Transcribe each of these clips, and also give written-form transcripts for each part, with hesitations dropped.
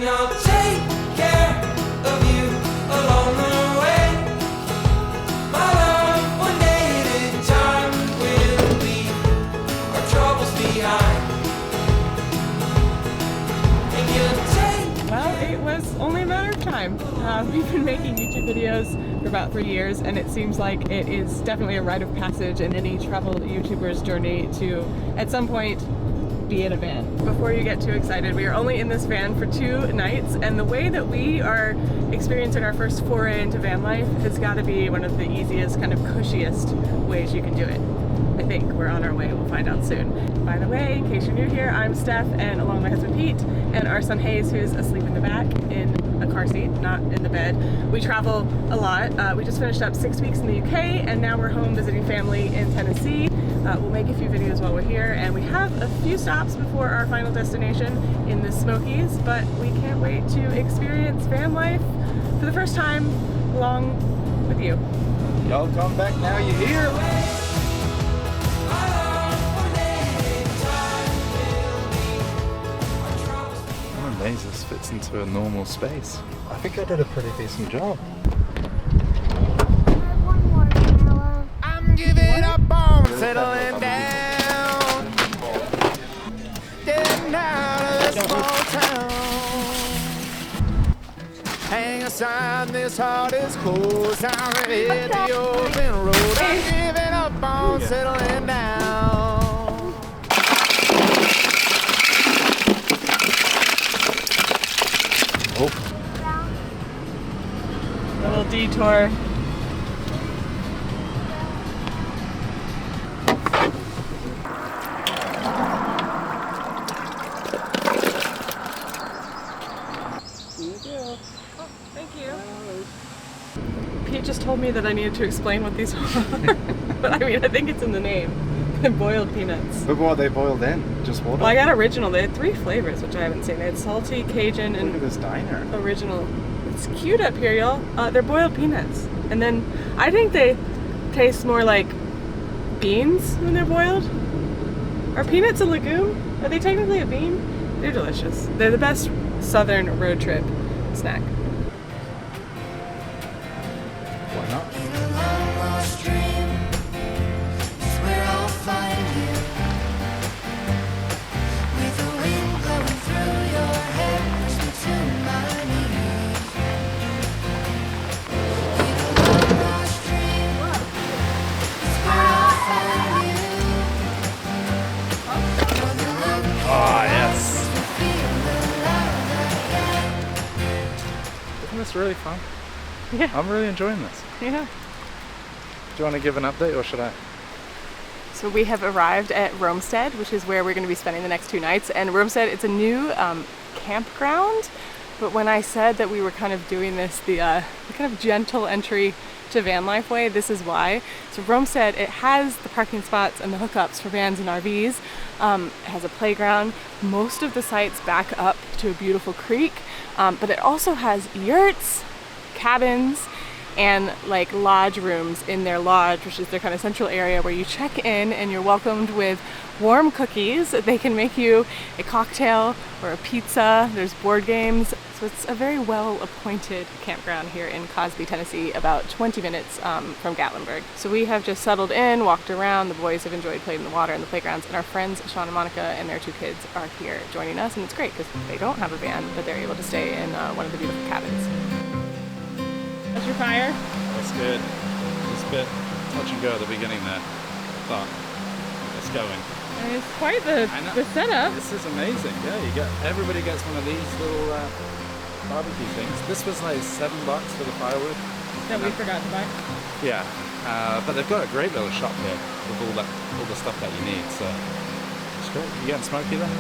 and I'll take care of you along the way. My love, one day at a time, we'll leave our troubles behind. And you'll take. Well, it was only a matter of time. We've been making YouTube videos for about 3 years, and it seems like it is definitely a rite of passage in any travel YouTuber's journey to, at some point, be in a van. Before you get too excited, we are only in this van for 2 nights, and the way that we are experiencing our first foray into van life has got to be one of the easiest, kind of cushiest ways you can do it. I think we're on our way, we'll find out soon. By the way, in case you're new here, I'm Steph, and along with my husband Pete, and our son Hayes, who's asleep in the back in a car seat, not in the bed. We travel a lot. We just finished up 6 weeks in the UK, and now we're home visiting family in Tennessee. We'll make a few videos while we're here, and we have a few stops before our final destination in the Smokies, but we can't wait to experience van life for the first time along with you. Y'all come back now, you're here. I'm amazed this fits into a normal space. I think I did a pretty decent job. I'm giving up on settling down. Getting out of this small town. Hang aside, this heart is closed. I'm ready to hit the open road. I'm giving up on settling down. Little detour. Thank you. Pete just told me that I needed to explain what these are. But I mean, I think it's in the name. They're boiled peanuts. But what are they boiled in? Just water? Well, I got original. They had 3 flavors, which I haven't seen. They had salty, Cajun, and look at this diner. original. It's cute up here, y'all. They're boiled peanuts. And then I think they taste more like beans when they're boiled. Are peanuts a legume? Are they technically a bean? They're delicious. They're the best southern road trip snack. Why not? It's really fun. Yeah. I'm really enjoying this. Yeah. Do you want to give an update or should I? So we have arrived at Roamstead, which is where we're going to be spending the next 2 nights. And Roamstead, it's a new campground. But when I said that we were kind of doing this, the kind of gentle entry to van life way, this is why. So Roamstead, it has the parking spots and the hookups for vans and RVs. It has a playground. Most of the sites back up to a beautiful creek. But it also has yurts, cabins, and like lodge rooms in their lodge, which is their kind of central area where you check in and you're welcomed with warm cookies. They can make you a cocktail or a pizza. There's board games. So it's a very well-appointed campground here in Cosby, Tennessee, about 20 minutes from Gatlinburg. So we have just settled in, walked around. The boys have enjoyed playing in the water and the playgrounds, and our friends Sean and Monica and their 2 kids are here joining us, and it's great because they don't have a van, but they're able to stay in one of the beautiful cabins. How's your fire? That's good. It's a bit touch and go at the beginning there, but it's going. And it's quite the setup. This is amazing. Yeah, everybody gets one of these little barbecue things. This was like $7 for the firewood. That we forgot to buy. Yeah, but they've got a great little shop here with all the stuff that you need. So it's great. You getting smoky then?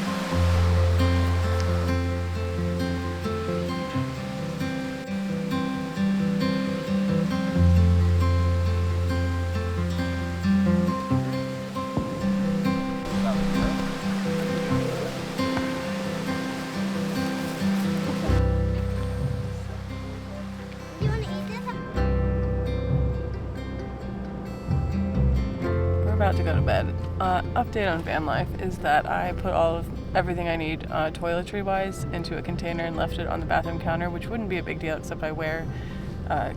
About to go to bed. Update on van life is that I put all of everything I need toiletry-wise into a container and left it on the bathroom counter, which wouldn't be a big deal except I wear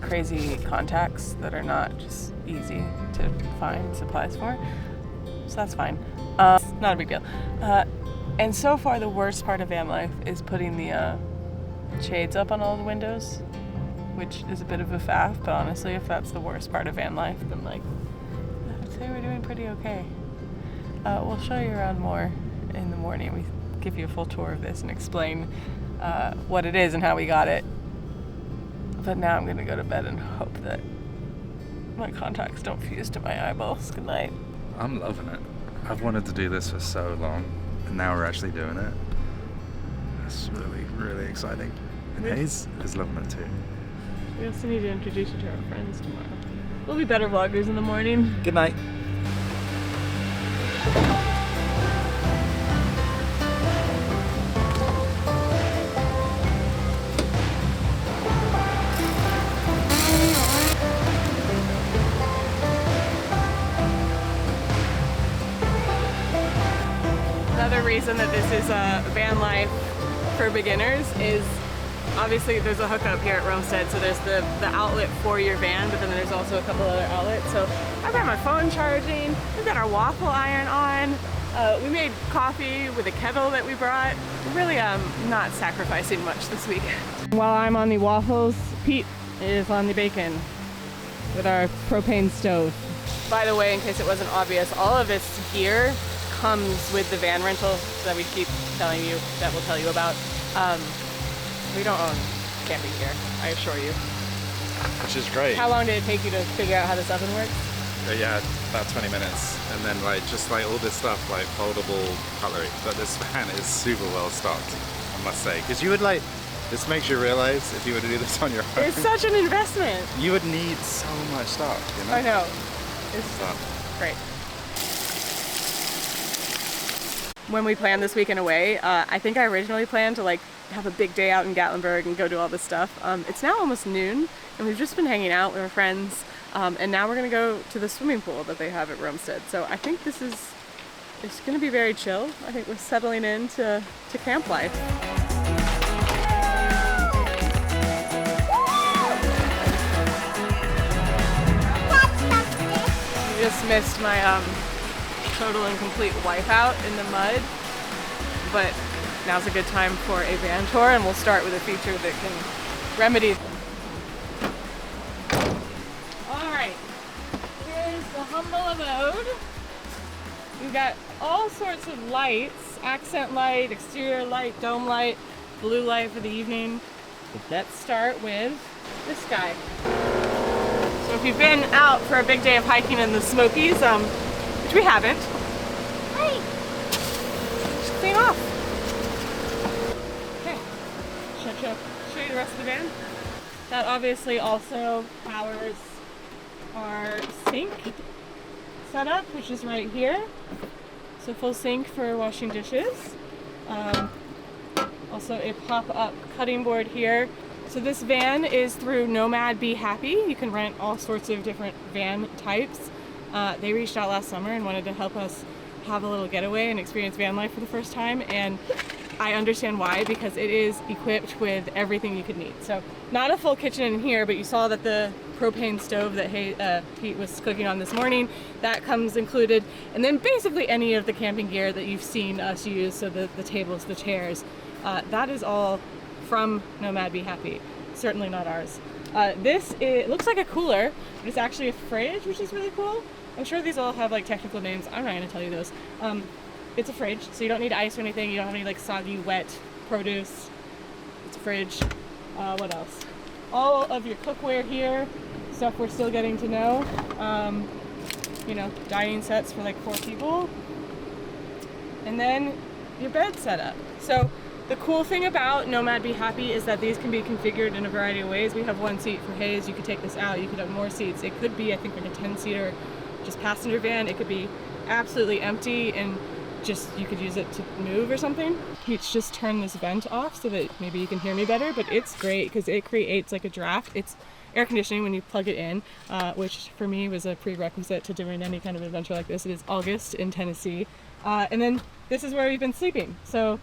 crazy contacts that are not just easy to find supplies for. So that's fine. Not a big deal. And so far the worst part of van life is putting the shades up on all the windows, which is a bit of a faff, but honestly, if that's the worst part of van life, then like, I'd say we're doing pretty okay. We'll show you around more in the morning. We give you a full tour of this and explain what it is and how we got it. But now I'm gonna go to bed and hope that my contacts don't fuse to my eyeballs. Good night. I'm loving it. I've wanted to do this for so long, and now we're actually doing it. It's really, really exciting. And Hayes is loving it too. We also need to introduce you to our friends tomorrow. We'll be better vloggers in the morning. Good night. Another reason that this is van life for beginners is obviously there's a hookup here at Roamstead, so there's the outlet for your van, but then there's also a couple other outlets. So I've got my phone charging, we've got our waffle iron on, we made coffee with a kettle that we brought. We're really not sacrificing much this week. While I'm on the waffles, Pete is on the bacon with our propane stove. By the way, in case it wasn't obvious, all of this gear comes with the van rental that we keep telling you, that we'll tell you about. We don't own camping gear, I assure you. Which is great. How long did it take you to figure out how this oven works? Yeah, about 20 minutes. And then just all this stuff, like foldable cutlery. But this van is super well stocked, I must say. Because you would this makes you realize if you were to do this on your own. It's such an investment. You would need so much stuff, you know? I know. It's great. When we planned this weekend away, I think I originally planned to have a big day out in Gatlinburg and go do all this stuff. It's now almost noon and we've just been hanging out with our friends, and now we're gonna go to the swimming pool that they have at Roamstead. So I think it's gonna be very chill. I think we're settling into camp life. I just missed my total and complete wipeout in the mud, but now's a good time for a van tour, and we'll start with a feature that can remedy. Alright, here's the humble abode. We've got all sorts of lights, accent light, exterior light, dome light, blue light for the evening. Let's start with this guy. So if you've been out for a big day of hiking in the Smokies, which we haven't, hey, just clean off. Okay, show you the rest of the van. That obviously also powers our sink setup, which is right here. So full sink for washing dishes. Also a pop-up cutting board here. So this van is through Nomad Be Happy. You can rent all sorts of different van types. They reached out last summer and wanted to help us have a little getaway and experience van life for the first time, and I understand why, because it is equipped with everything you could need. So not a full kitchen in here, but you saw that the propane stove that Pete was cooking on this morning, that comes included, and then basically any of the camping gear that you've seen us use, so the tables, the chairs, that is all from Nomad Be Happy, certainly not ours. It looks like a cooler, but it's actually a fridge, which is really cool. I'm sure these all have technical names. I'm not going to tell you those. It's a fridge, so you don't need ice or anything. You don't have any soggy, wet produce. It's a fridge. What else? All of your cookware here, stuff we're still getting to know. Dining sets for 4 people. And then your bed setup. So the cool thing about Nomad Be Happy is that these can be configured in a variety of ways. We have 1 seat for Hayes. You could take this out. You could have more seats. It could be, I think, a 10-seater just passenger van. It could be absolutely empty and just you could use it to move or something. Pete's just turned this vent off so that maybe you can hear me better, but it's great because it creates a draft. It's air conditioning when you plug it in, which for me was a prerequisite to doing any kind of adventure like this. It is August in Tennessee. And then this is where we've been sleeping. So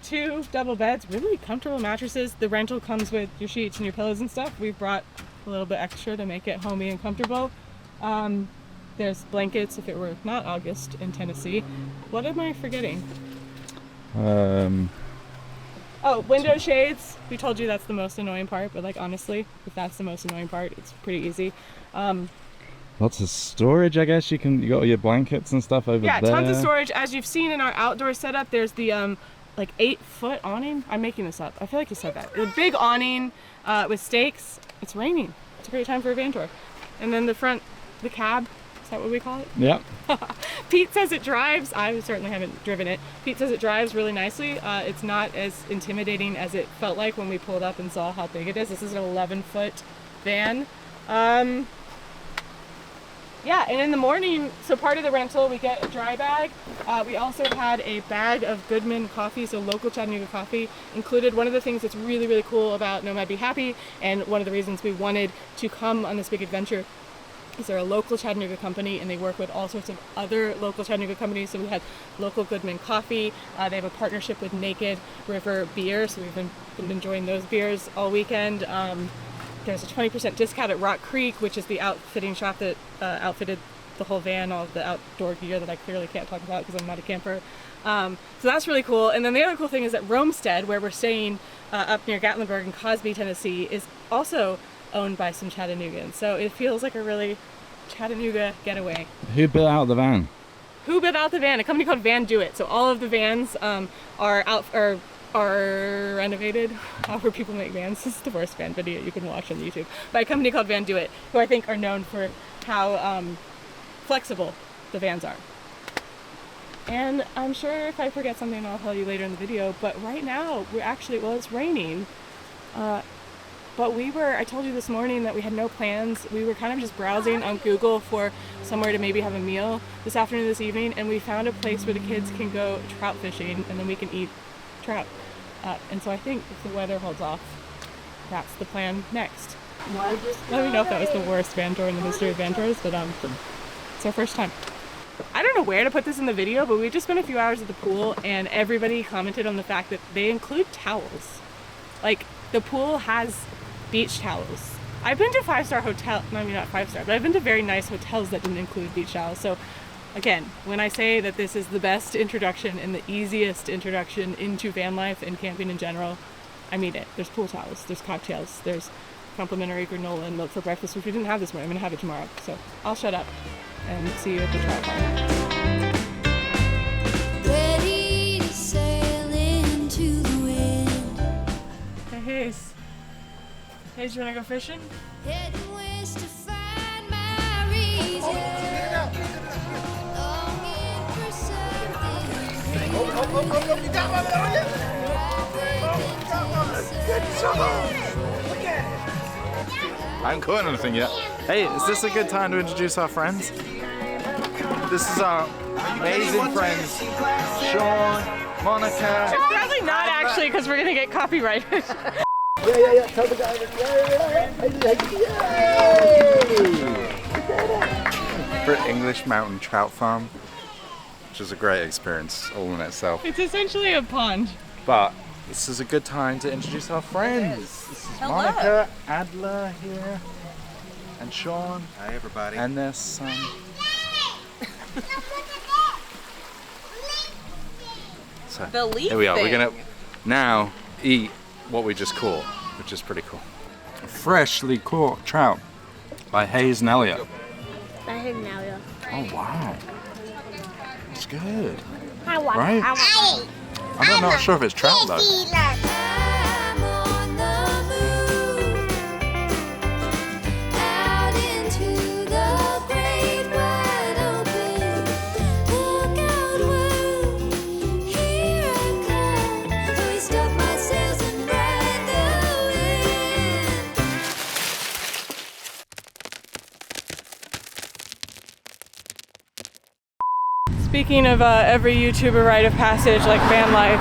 2 double beds, really comfortable mattresses. The rental comes with your sheets and your pillows and stuff. We've brought a little bit extra to make it homey and comfortable. There's blankets if it were not August in Tennessee. What am I forgetting? Oh, window shades. We told you that's the most annoying part, but like honestly, if that's the most annoying part, it's pretty easy. Lots of storage, I guess. You got all your blankets and stuff over there. Yeah, tons of storage. As you've seen in our outdoor setup, there's the like 8-foot awning. I'm making this up. I feel like you said that. A big awning with stakes. It's raining. It's a great time for a van tour. And then the front, the cab. Is that what we call it? Yeah. Pete says it drives. I certainly haven't driven it. Pete says it drives really nicely. It's not as intimidating as it felt like when we pulled up and saw how big it is. This is an 11-foot van. Yeah, and in the morning, so part of the rental, we get a dry bag. We also had a bag of Goodman coffee, so local Chattanooga coffee included. One of the things that's really, really cool about Nomad Be Happy, and one of the reasons we wanted to come on this big adventure, is they're a local Chattanooga company, and they work with all sorts of other local Chattanooga companies. So we had local Goodman coffee. They have a partnership with Naked River Beer, so we've been enjoying those beers all weekend. There's a 20% discount at Rock Creek, which is the outfitting shop that outfitted the whole van, all of the outdoor gear that I clearly can't talk about because I'm not a camper. So that's really cool. And then the other cool thing is that Roamstead, where we're staying up near Gatlinburg in Cosby, Tennessee, is also owned by some Chattanoogans. So it feels like a really Chattanooga getaway. Who built out the van? Who built out the van? A company called Van Do It. So all of the vans are renovated. However people make vans. This is the worst van video you can watch on YouTube. By a company called Van Do It, who I think are known for how flexible the vans are. And I'm sure if I forget something I'll tell you later in the video, but right now we're actually, well, it's raining. But I told you this morning that we had no plans. We were kind of just browsing on Google for somewhere to maybe have a meal this afternoon, this evening, and we found a place where the kids can go trout fishing and then we can eat trout. And so I think if the weather holds off, that's the plan next. Let me know if that was the worst van tour in the history of van tours, but it's our first time. I don't know where to put this in the video, but we just spent a few hours at the pool and everybody commented on the fact that they include towels. Like, the pool has beach towels. I've been to 5-star hotel, I mean not 5-star, but I've been to very nice hotels that didn't include beach towels. So again, when I say that this is the best introduction and the easiest introduction into van life and camping in general, I mean it. There's pool towels, there's cocktails, there's complimentary granola and milk for breakfast, which we didn't have this morning. I'm gonna have it tomorrow. So I'll shut up and see you at the trout farm. Ready to sail into the wind. Hey, Hayes. Hayes, you wanna go fishing? Heading west to find my reason. Longing for something. You got one there, Good job! Look at it! I haven't caught anything yet. Hey, is this a good time to introduce our friends? This is our amazing friends, Sean, Monica. Probably not actually, because we're gonna get copyrighted. Yeah. Tell the guy. Yeah. For English Mountain Trout Farm, which is a great experience all in itself. It's essentially a pond. But this is a good time to introduce our friends. This is Monica, Adler here, and Sean. Hi everybody. And their son. So The leaf here we are. thing. We're gonna now eat what we just caught, which is pretty cool. Freshly caught trout by Hayes and Elliot. Oh wow, it's good. Right? I'm not sure if it's trout though. I'm on the move. Out into the great wide open. Look out, world. Here I come. Hoist up my sails and ride the wind. Speaking of every YouTuber rite of passage like van life,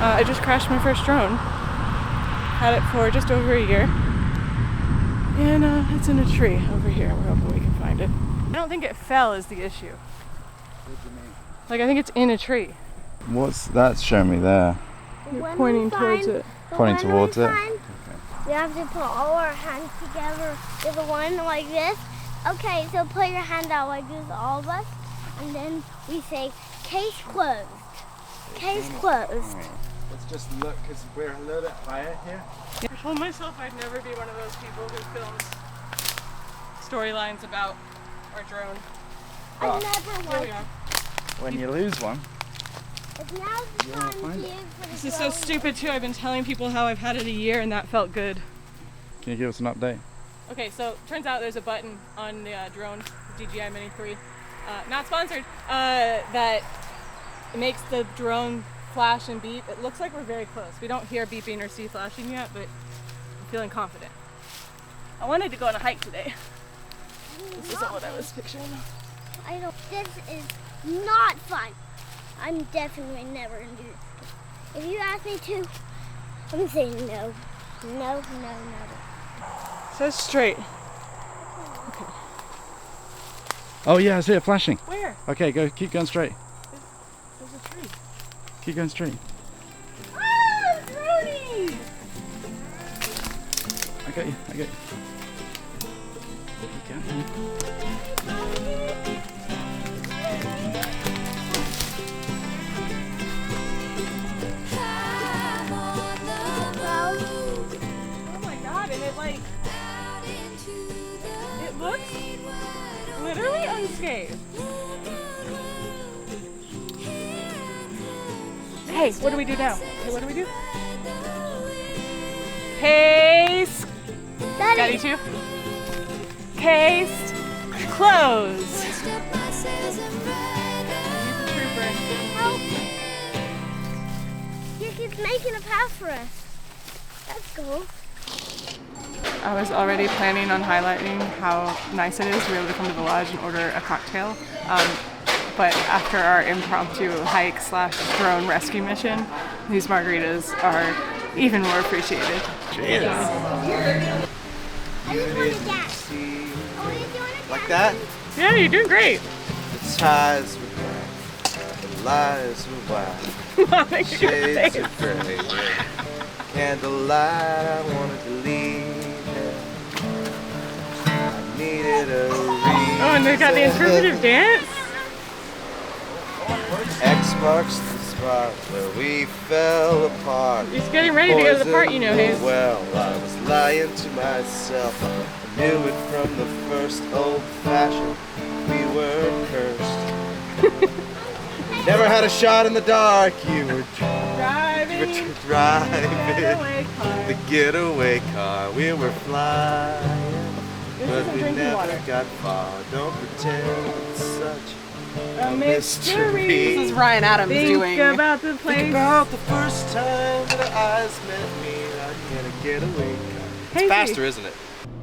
I just crashed my first drone. Had it for just over a year. And it's in a tree over here. We're hoping we can find it. I don't think it fell is the issue. What do you mean? Like I think it's in a tree. What's that showing me there? You're pointing towards it. Pointing towards it? We have to put all our hands together with the one like this. Okay, so put your hand out like this, all of us, and then we say, case closed. Case closed. Let's just look, because we're a little bit higher here. I told myself I'd never be one of those people who films storylines about our drone. I never Here we want. are. When you lose one, It's now the time to use for the This is so stupid too. I've been telling people how I've had it a year and that felt good. can you give us an update? Okay, so turns out there's a button on the drone, DJI Mini 3, not sponsored, that makes the drone flash and beep. It looks like we're very close. We don't hear beeping or see flashing yet, but I'm feeling confident. I wanted to go on a hike today. This isn't what I was picturing. This is not fun. I'm definitely never gonna do this. If you ask me to, I'm gonna say no. No, no, no. So straight. Oh yeah, I see it flashing. Where? Okay, go. Keep going straight. There's a tree. Keep going straight. Oh, Brody! I got you. I got you. I'm on the road Oh my god, and it like, out into the it looks great wide open. literally unscathed. Hey, what do we do now? Hey, what do we do? Case. Got you Daddy, too? Case closed. step my sails and ride Help. He keeps making a path for us. That's cool. I was already planning on highlighting how nice it is to be able to come to the lodge and order a cocktail. But after our impromptu hike / drone rescue mission, these margaritas are even more appreciated. Cheers. I just want to dance. Oh, you want to Like that? Yeah, you're doing great. The ties were black, the lies were wild, Mom, make a good shades face. of gray. Candlelight, I wanted to leave it. I needed a reason. Oh, and they got the interpretive dance. X marks the spot where we fell apart. He's getting ready to go to the part, you know, Poison Hayes. the well, I was lying to myself. I knew it from the first old fashioned. We were cursed. Never had a shot in the dark. You were Driving. driving Getaway car. the getaway car. We were flying, This but isn't we drinking never water. got far. Don't pretend it's such A mystery. mystery. Ryan Adams Think doing. about the place. Think about the first time that our eyes met me. I get a getaway car. Hey, Faster, isn't it?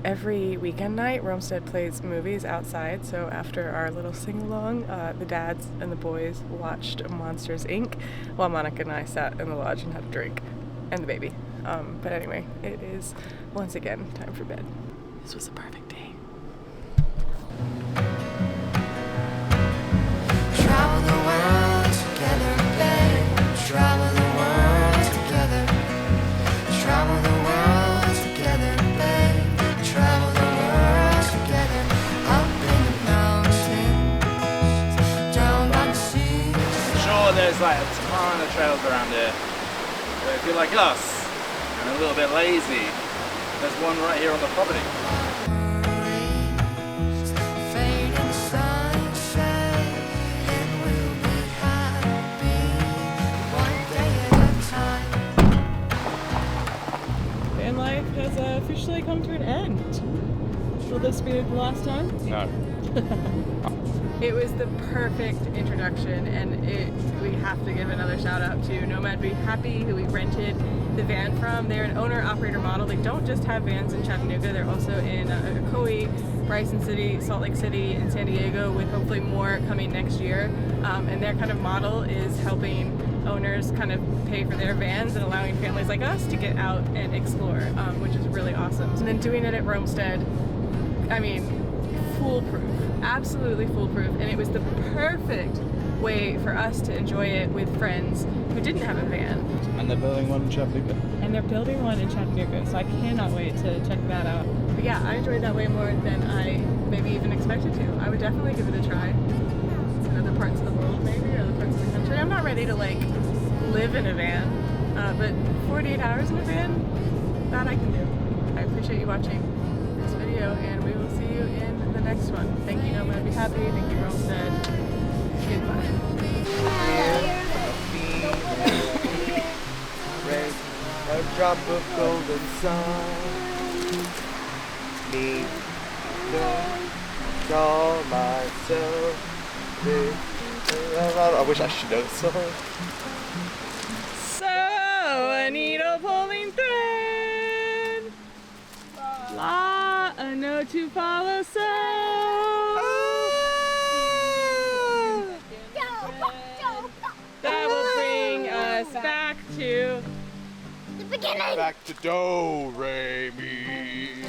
Every weekend night, Roamstead plays movies outside. So after our little sing-along, the dads and the boys watched Monsters, Inc. while Monica and I sat in the lodge and had a drink, and the baby. But anyway, it is once again time for bed. This was a perfect day. Travel the world together, babe. Travel the world together. Travel the world together, babe. Travel the world together. Up in the mountains, down by the sea. I'm sure there's like a ton of trails around here. But if you're like us and a little bit lazy, there's one right here on the property. Memories, fading sunshine, and we'll be happy one day at a time. Van life has officially come to an end. Will this be the last time? No. It was the perfect introduction, and we have to give another shout out to Nomad Be Happy, who we rented the van from. They're an owner-operator model. They don't just have vans in Chattanooga, they're also in Ocoee, Bryson City, Salt Lake City, and San Diego, with hopefully more coming next year. And their kind of model is helping owners kind of pay for their vans and allowing families like us to get out and explore, which is really awesome. And then doing it at Roamstead, I mean, foolproof, absolutely foolproof, and it was the perfect way for us to enjoy it with friends who didn't have a van. And they're building one in Chattanooga. And they're building one in Chattanooga, so I cannot wait to check that out. But yeah, I enjoyed that way more than I maybe even expected to. I would definitely give it a try. It's in other parts of the world maybe, or other parts of the country. I'm not ready to like live in a van, but 48 hours in a van, that I can do. I appreciate you watching this video, and we will see you in the next one. Thank you, Nomad. Be happy. Thank you, Roamstead. Goodbye. A drop of golden sun. Me, call myself. I wish I should know the song. So, a needle pulling thread. La, a note to follow. So, that will bring us back to Back to do, re, mi.